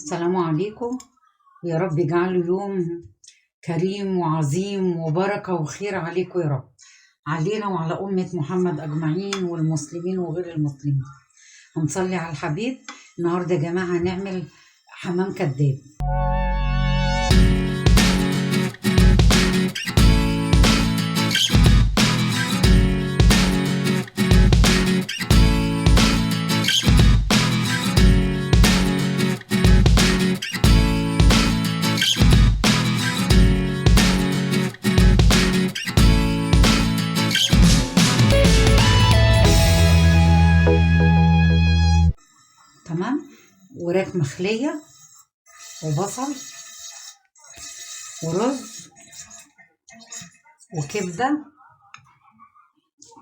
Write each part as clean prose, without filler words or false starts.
السلام عليكم. ويا رب يجعله يوم كريم وعظيم وبركة وخير عليكم يا رب، علينا وعلى أمة محمد أجمعين والمسلمين وغير المسلمين. هنصلي على الحبيب. النهاردة يا جماعة هنعمل حمام كداب. تمام، وراك مخلية وبصل ورز وكبدة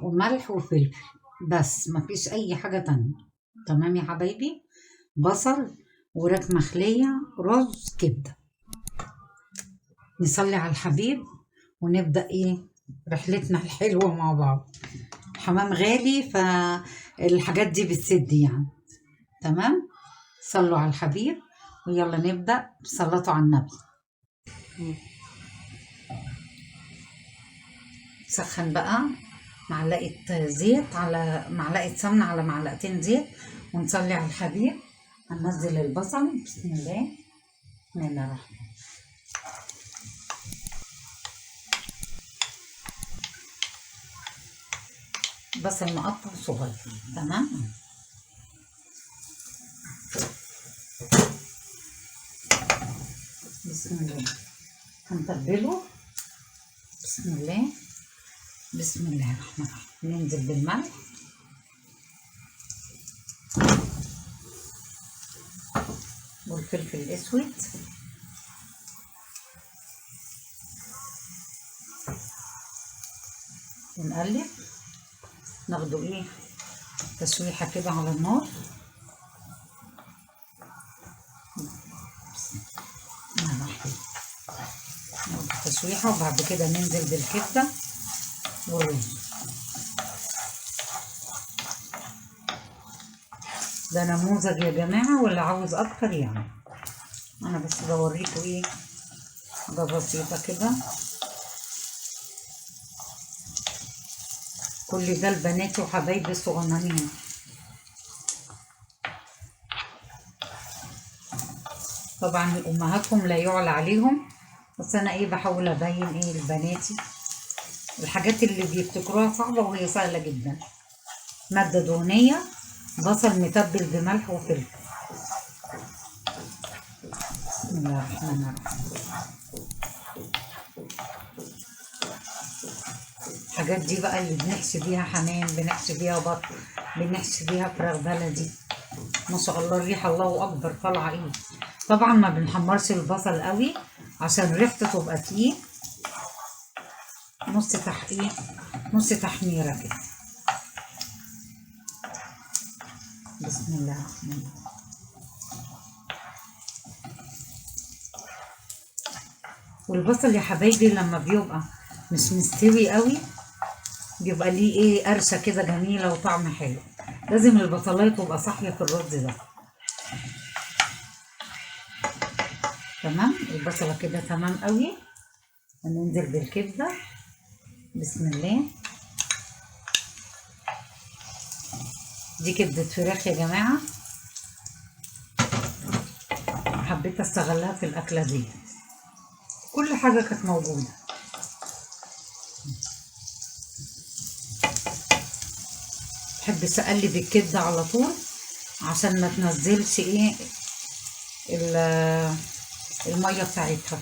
وملح وفلفل، بس مفيش أي حاجة تانية. تمام يا حبايبي، بصل وراك مخلية رز كبدة. نصلي على الحبيب ونبدأ رحلتنا الحلوة مع بعض. حمام غالي فالحاجات دي بتسد يعني. تمام، صلوا على الحبيب ويلا نبدأ بصلاة على النبي. سخن بقى معلقة زيت على معلقة سمنة على معلقتين زيت، ونصلي على الحبيب. هننزل البصل. بسم الله الرحمن الرحيم. بصل مقطع صغير. تمام، بسم الله هنتبله. بسم الله بسم الله الرحمن الرحيم. ننزل بالملح والفلفل الاسود ونقلب، ناخده تشويحه كده على النار. ناخد تشويحه وبعد كده ننزل بالكبده والرز. ده نموذج يا جماعه، واللي عاوز اكتر يعني. انا بس بوريكم حاجه بسيطه كده. كل ده لبناتي وحبايبي الصغننين. طبعا امهاتهم لا يعلى عليهم، بس انا بحاول ابين لبناتي الحاجات اللي بيفتكروها صعبه وهي سهله جدا. ماده دهنيه، بصل متبل بملح وفلفل. بسم الله الرحمن الرحيم. الحاجات دي بقى اللي بنحشي بيها حمام، بنحشي بيها بط، بنحشي بيها فراخ بلدي. ما شاء الله الريحه الله اكبر طالعه. طبعا ما بنحمرش البصل قوي عشان ريحته تبقى فيه نص تحميره كده. بسم الله الرحمن الرحيم. والبصل يا حبايبي لما بيبقى مش مستوي قوي بيبقى ليه قرشه كده جميله وطعم حلو. لازم البصلايه تبقى صاحيه في الرز ده. تمام، البصله كده تمام قوي. هننزل بالكبده. بسم الله. دي كبده فراخ يا جماعه، حبيت استغلها في الاكله دي. كل حاجه كانت موجوده. بحب اقلب الكبده على طول عشان ما تنزلش الميه بتاعتها.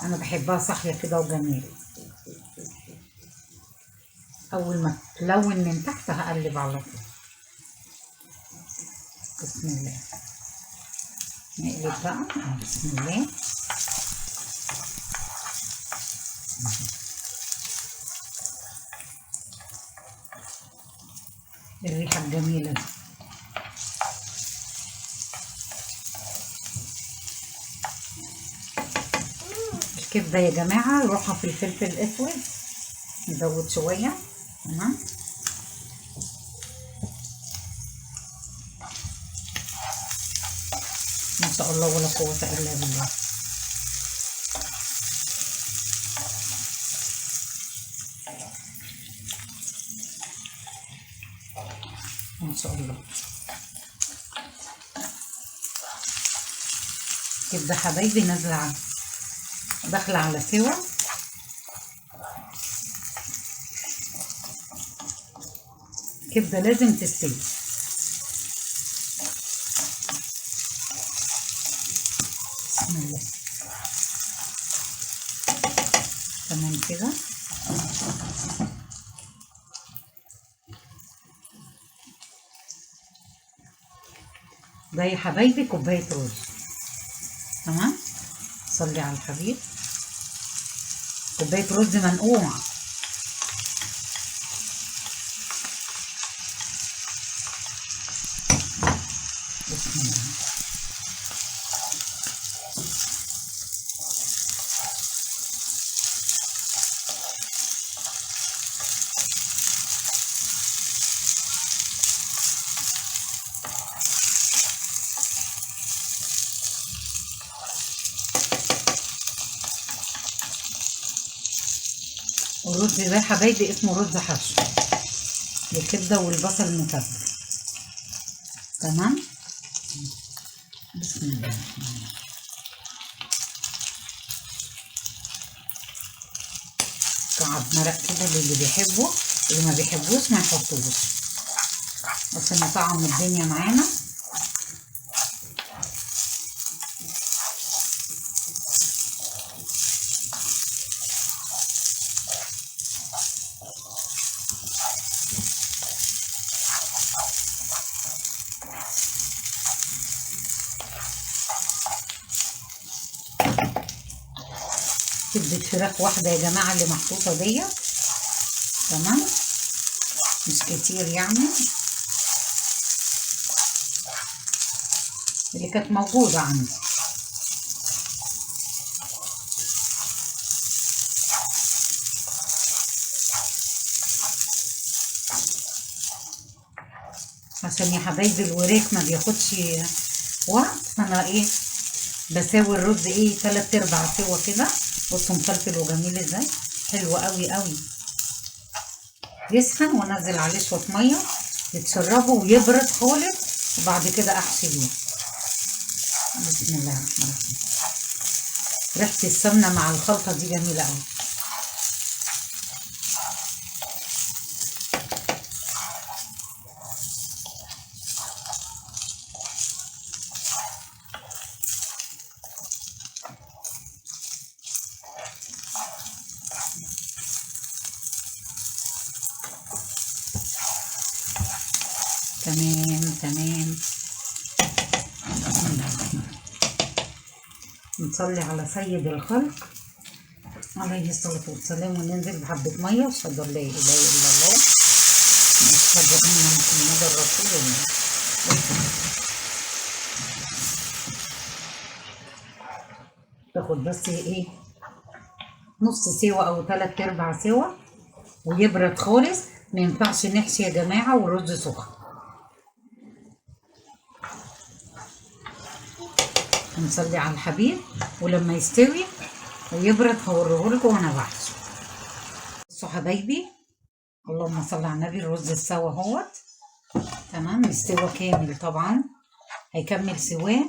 انا بحبها صاحيه كده وجميله. اول ما تلون من تحت هقلب على طول. بسم الله نقلب بقى. بسم الله. الريحه الجميله دي. الكبده يا جماعه روحها في الفلفل الاسود، نزود شويه. تمام، شاء الله ولا قوة إلا بالله. ما شاء الله. كبدة حبايبي نازلة داخلة على سوا. كبدة لازم تستوي. بسم الله. تمام كده. ده يا حبايبي كوباية رز. تمام. صلي على الحبيب. كوباية رز منقوع. بسم الله. والرز ده يا حبايبي اسمه رز حشو بالكبده والبصل المتبل. تمام. بسم الله الرحمن الرحيم. كعب مرق كده للي بيحبه، اللي ما بيحبوش ما يحطوش عشان يطعم الدنيا معانا. كبدة فراخ واحدة يا جماعة اللي محطوطة ديت. تمام. مش كتير يعني، اللي كانت موجودة عندي. عشان يا حبايبي الوراك ما بياخدش وقت، فانا ايه بساوي الرز ايه 3/4 سوا كده. بصوا مفلفل وجميل ازاي، حلو قوي قوي. يسخن وانزل عليه شويه ميه يتشربوا ويبرد خالص، وبعد كده احشي بيه. بسم الله الرحمن الرحيم. ريحه السمنه مع الخلطه دي جميله قوي. تمام تمام. بسم الله الرحمن الرحيم. نصلي على سيد الخلق عليه الصلاة والسلام، وننزل بحبة مية وأشهد أن لا إله إلا الله وأشهد أن محمدا رسول الله. تاخد بس إيه نص سوا أو 3/4 سوا ويبرد خالص. ما ينفعش نحشي يا جماعة والرز سخن. هنصلي على الحبيب، ولما يستوي ويبرد هوريهولكوا وانا بحشي. بصوا حبايبي، اللهم صل على النبي. الرز استوى اهوت. تمام. استوى كامل طبعا، هيكمل سواه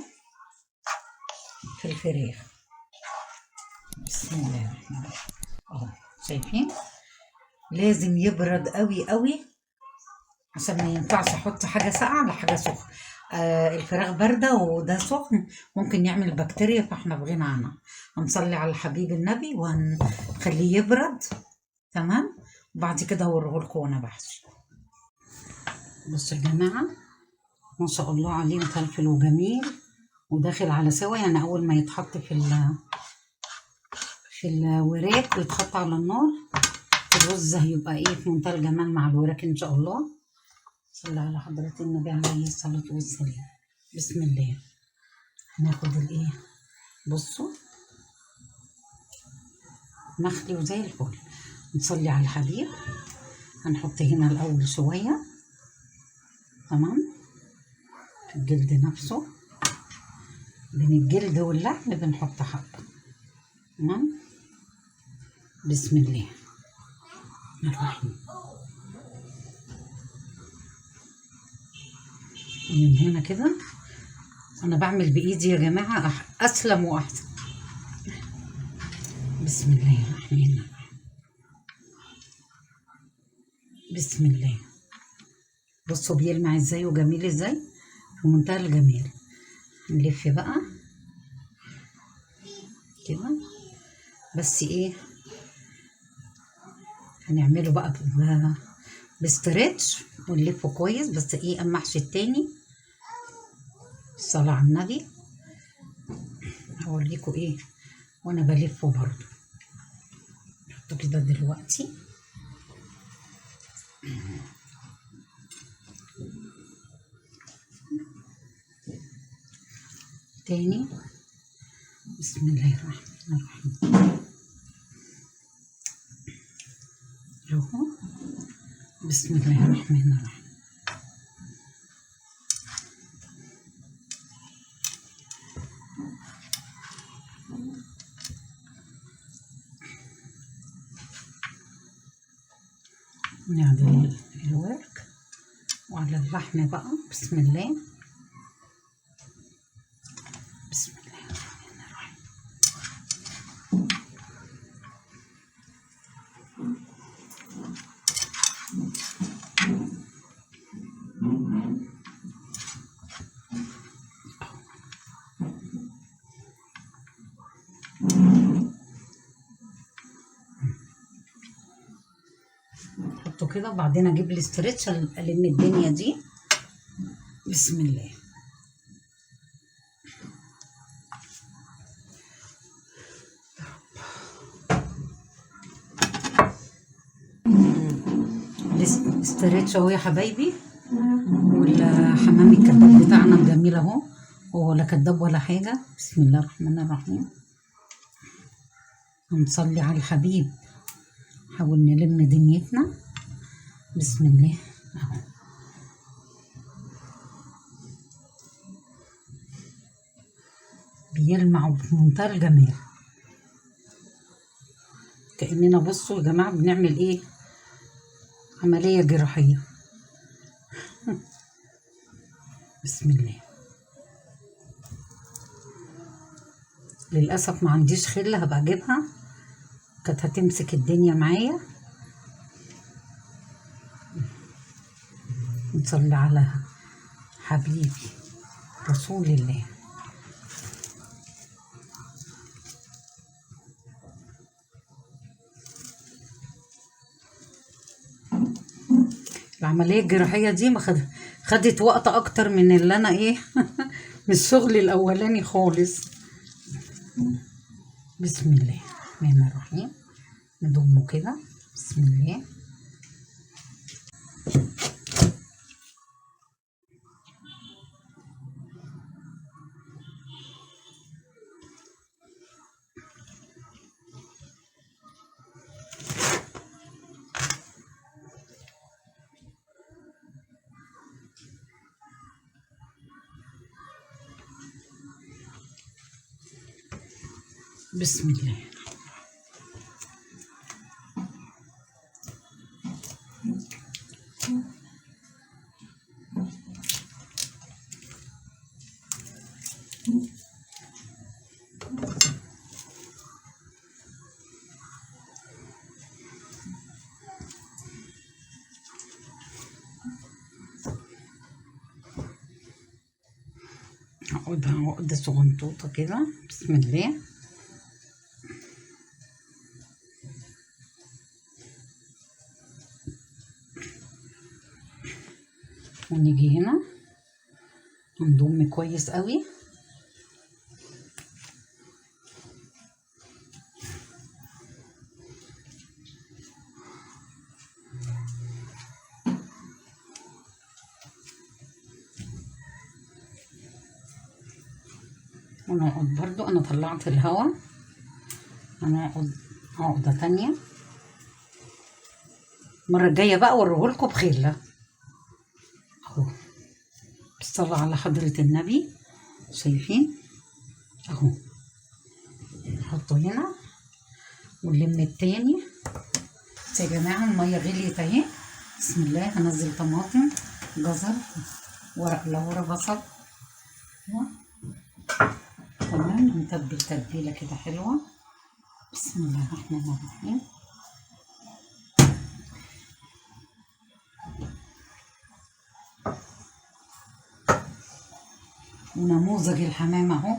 في الفراخ. بسم الله الرحمن الرحيم. اهو شايفين، لازم يبرد قوي قوي عشان ما ينفعش احط حاجه ساقعه على حاجه سخنه. الفراخ بارده وده سخن ممكن يعمل بكتيريا، فاحنا بغنى عنها. هنصلي على الحبيب النبي وهنخليه يبرد. تمام. وبعد كده هوريهولكم وانا بحشي. بصوا يا جماعه، ما شاء الله عليه مفلفل وجميل وداخل على سوا. يعني اول ما يتحط في الوراك ويتحط على النار، الرز هيبقى ايه في منتهى الجمال مع الوراك ان شاء الله. صلى على حضرة النبي عليه الصلاة والسلام. بسم الله. هناخد الايه، بصوا مخلي وزي الفل. نصلي على الحبيب. هنحط هنا الاول شوية. تمام. في الجلد نفسه بين الجلد واللحم بنحط حبة. تمام. بسم الله الرحمن الرحيم. ومن هنا كده انا بعمل بايدي يا جماعة اسلم واحسن. بسم الله الرحمن الرحيم. بسم الله. بصوا بيلمع ازاي وجميل ازاي، في منتهى الجمال. نلف بقى كده، بس ايه هنعمله بقى بستريتش ونلفه كويس، بس ايه المحشي التاني الصلاة على النبي هوريكم ايه وانا بلفه برضو. نحطه كده دلوقتي. تاني. بسم الله الرحمن الرحيم. اهو. بسم الله الرحمن الرحيم. نعمل الورك وعلى اللحم بقى. بسم الله. بسم الله الرحمن الرحيم. احطه كده وبعدين اجيب الاسترتش الم الدنيا دي. بسم الله. الاسترتش اهو يا حبايبي، والحمام الكداب بتاعنا الجميل اهو، هو ولا كداب ولا حاجه. بسم الله الرحمن الرحيم. ونصلي على الحبيب، نحاول نلم دنيتنا. بسم الله اهو. بيلمع بمنتهى الجمال، كأننا بصوا يا جماعة بنعمل ايه، عملية جراحية. بسم الله. للأسف ما عنديش خلة، هبقى اجيبها، كانت هتمسك الدنيا معايا. نصلي على حبيبي رسول الله. العملية الجراحية دي ما خدت وقت اكتر من اللي انا ايه من الشغل الاولاني خالص. بسم الله الرحمن الرحيم. نضمه كده. بسم الله. بسم الله. هقعدها عقدة صغنطوطة كده. بسم الله. ونيجي هنا نضم كويس قوي. ونقعد برضو، انا طلعت الهواء، هنقعد عقدة تانية. المرة الجاية بقى اوريهولكوا بخيلة اهو. بالصلاة على حضرة النبي. شايفين اهو نحطه هنا ونلم التاني. بس يا جماعة المية غليت اهي. بسم الله. هنزل طماطم، جزر، ورق لورا، بصل. تمام. نتبل تتبيلة كده حلوة. بسم الله الرحمن الرحيم. ونموذج الحمام اهو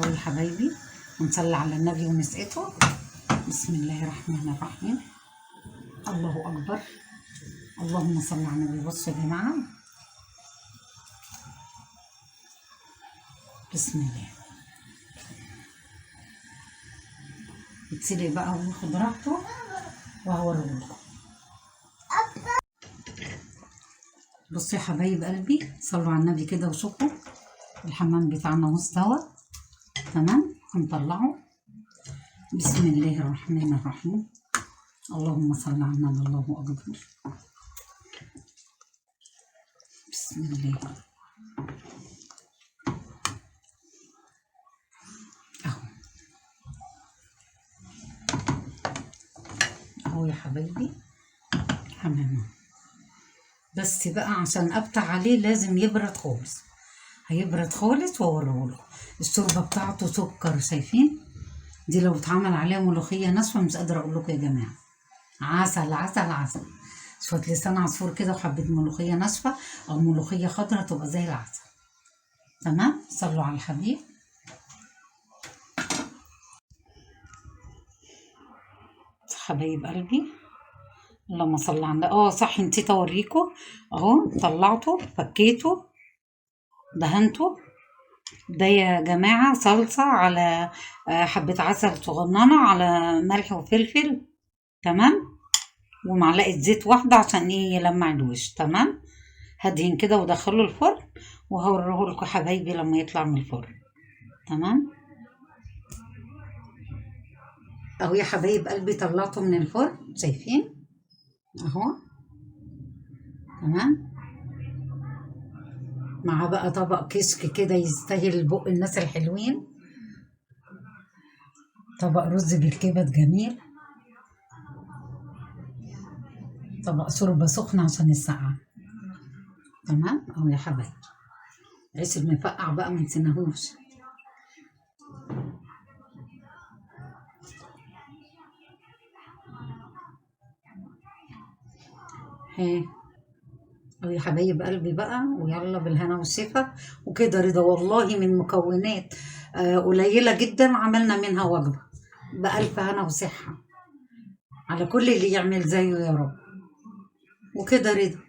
يا حبايبي. ونصلي على النبي ونسقته. بسم الله الرحمن الرحيم. الله اكبر. اللهم صل على النبي. بصوا يا جماعه. بسم الله. يتسلق بقى وياخد راحته وهوريهولكم. بصوا يا حبايب قلبي، صلوا على النبي كده وشوفوا الحمام بتاعنا مستوى. تمام. هنطلعه. بسم الله الرحمن الرحيم. اللهم صل على النبي. الله اكبر. بسم الله. اهو يا حبايبي حمام. بس بقى عشان افتح عليه لازم يبرد خالص. هيبرد خالص واوريهولكم. الشوربه بتاعته سكر، شايفين؟ دي لو اتعمل عليها ملوخيه ناشفه مش قادره اقول لكم يا جماعه. عسل عسل عسل. شويه لسان عصفور كده وحبه ملوخيه ناشفه او ملوخيه خضراء تبقى زي العسل. تمام. صلوا على الحبيب. حبايب قلبي. اللهم صل على النبي. صح، نسيت اوريكم. اهو طلعته، فكيته، دهنته. ده يا جماعة صلصة على حبة عسل صغننة على ملح وفلفل. تمام. ومعلقة زيت واحدة عشان ايه يلمع الوش. تمام. هدهن كده ودخله الفرن وهوريهولكوا حبايبي لما يطلع من الفرن. تمام. اهو يا حبايب قلبي طلعته من الفرن، شايفين؟ اهو. تمام. مع بقى طبق كشك كده يستاهل بق الناس الحلوين. طبق رز بالكبد جميل. طبق شوربه سخنه عشان السقعه. تمام. اهو يا حبايبي. عيش المفقع بقى منسيناهوش. اهي. اهو يا حبايب قلبي بقى. ويلا بالهنا والشفا. وكده رضا والله من مكونات قليله جدا عملنا منها وجبه بألف هنا وصحه على كل اللي يعمل زيه يا رب. وكده رضا.